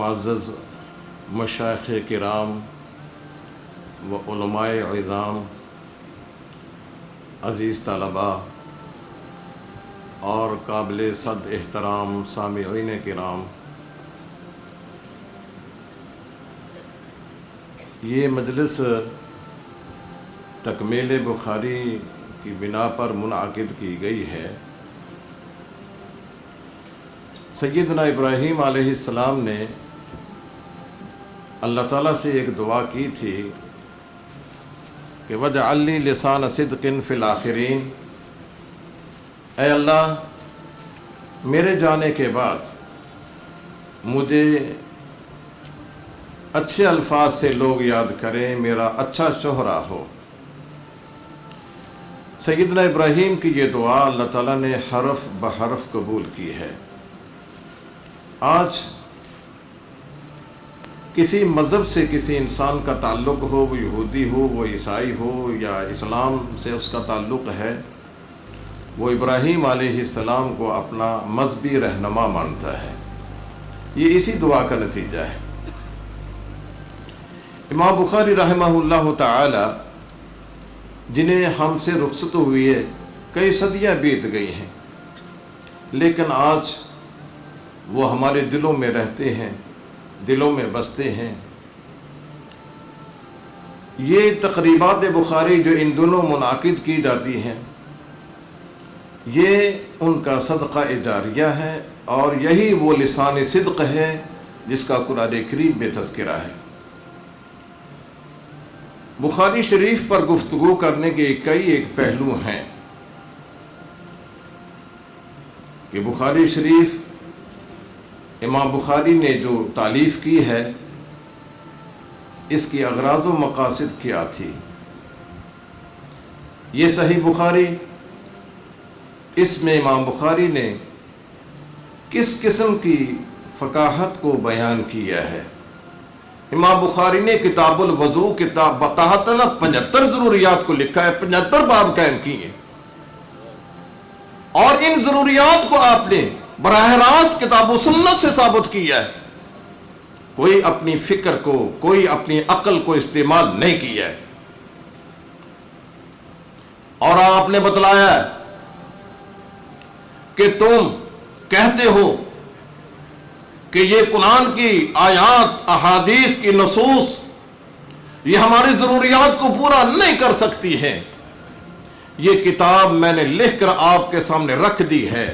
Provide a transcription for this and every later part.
معزز مشائخ کرام و علماء عظام، عزیز طلباء اور قابل صد احترام سامعین کرام، یہ مجلس تکمیل بخاری کی بنا پر منعقد کی گئی ہے۔ سیدنا ابراہیم علیہ السلام نے اللہ تعالیٰ سے ایک دعا کی تھی کہ وَاجْعَلْ لِي لِسَانَ صِدْقٍ فِي الْآخِرِينَ، اے اللہ میرے جانے کے بعد مجھے اچھے الفاظ سے لوگ یاد کریں، میرا اچھا چہرہ ہو۔ سیدنا ابراہیم کی یہ دعا اللہ تعالیٰ نے حرف بحرف قبول کی ہے۔ آج کسی مذہب سے کسی انسان کا تعلق ہو، وہ یہودی ہو، وہ عیسائی ہو، یا اسلام سے اس کا تعلق ہے، وہ ابراہیم علیہ السلام کو اپنا مذہبی رہنما مانتا ہے۔ یہ اسی دعا کا نتیجہ ہے۔ امام بخاری رحمہ اللہ تعالی، جنہیں ہم سے رخصت ہوئے کئی صدیاں بیت گئی ہیں، لیکن آج وہ ہمارے دلوں میں رہتے ہیں، دلوں میں بستے ہیں۔ یہ تقریبات بخاری جو ان دنوں منعقد کی جاتی ہیں، یہ ان کا صدقہ جاریہ ہے، اور یہی وہ لسان صدق ہے جس کا قرآن کریم میں تذکرہ ہے۔ بخاری شریف پر گفتگو کرنے کے کئی ایک پہلو ہیں کہ بخاری شریف، امام بخاری نے جو تالیف کی ہے، اس کی اغراض و مقاصد کیا تھی۔ یہ صحیح بخاری، اس میں امام بخاری نے کس قسم کی فقاہت کو بیان کیا ہے۔ امام بخاری نے کتاب الوضو کتاب تحت 75 ضروریات کو لکھا ہے، 75 باب قائم کیے، اور ان ضروریات کو آپ نے براہ راست کتاب و سنت سے ثابت کیا ہے۔ کوئی اپنی فکر کو، کوئی اپنی عقل کو استعمال نہیں کیا ہے۔ اور آپ نے بتلایا ہے کہ تم کہتے ہو کہ یہ قرآن کی آیات، احادیث کی نصوص یہ ہماری ضروریات کو پورا نہیں کر سکتی ہے۔ یہ کتاب میں نے لکھ کر آپ کے سامنے رکھ دی ہے،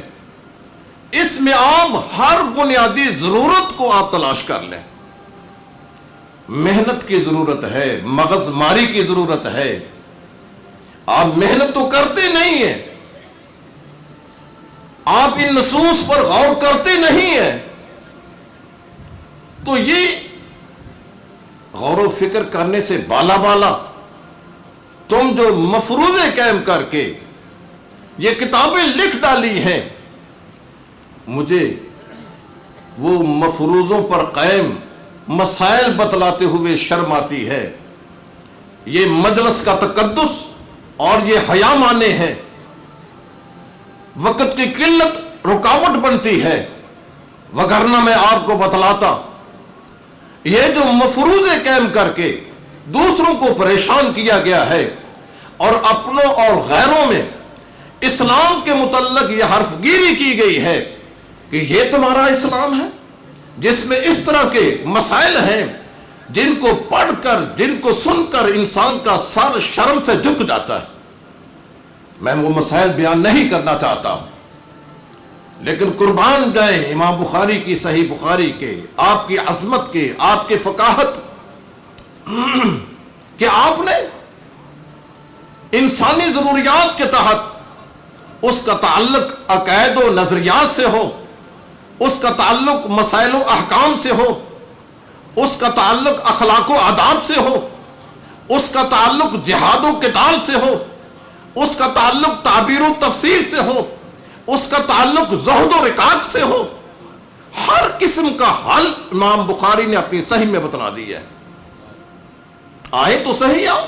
اس میں آپ ہر بنیادی ضرورت کو آپ تلاش کر لیں۔ محنت کی ضرورت ہے، مغز ماری کی ضرورت ہے۔ آپ محنت تو کرتے نہیں ہیں، آپ ان نصوص پر غور کرتے نہیں ہیں، تو یہ غور و فکر کرنے سے بالا بالا تم جو مفروضے قائم کر کے یہ کتابیں لکھ ڈالی ہیں، مجھے وہ مفروضوں پر قائم مسائل بتلاتے ہوئے شرم آتی ہے۔ یہ مجلس کا تقدس اور یہ حیا مانے ہیں، وقت کی قلت رکاوٹ بنتی ہے، وگرنہ میں آپ کو بتلاتا۔ یہ جو مفروضے قائم کر کے دوسروں کو پریشان کیا گیا ہے، اور اپنوں اور غیروں میں اسلام کے متعلق یہ حرف گیری کی گئی ہے کہ یہ تمہارا اسلام ہے، جس میں اس طرح کے مسائل ہیں جن کو پڑھ کر، جن کو سن کر انسان کا سر شرم سے جھک جاتا ہے۔ میں وہ مسائل بیان نہیں کرنا چاہتا ہوں، لیکن قربان جائیں امام بخاری کی صحیح بخاری کے، آپ کی عظمت کے، آپ کی فقاہت، کہ آپ نے انسانی ضروریات کے تحت اس کا تعلق عقائد و نظریات سے ہو، اس کا تعلق مسائل و احکام سے ہو، اس کا تعلق اخلاق و آداب سے ہو، اس کا تعلق جہاد و قتال سے ہو، اس کا تعلق تعبیر و تفسیر سے ہو، اس کا تعلق زہد و رقاق سے ہو، ہر قسم کا حل امام بخاری نے اپنی صحیح میں بتلا دیا ہے۔ آئے تو صحیح آپ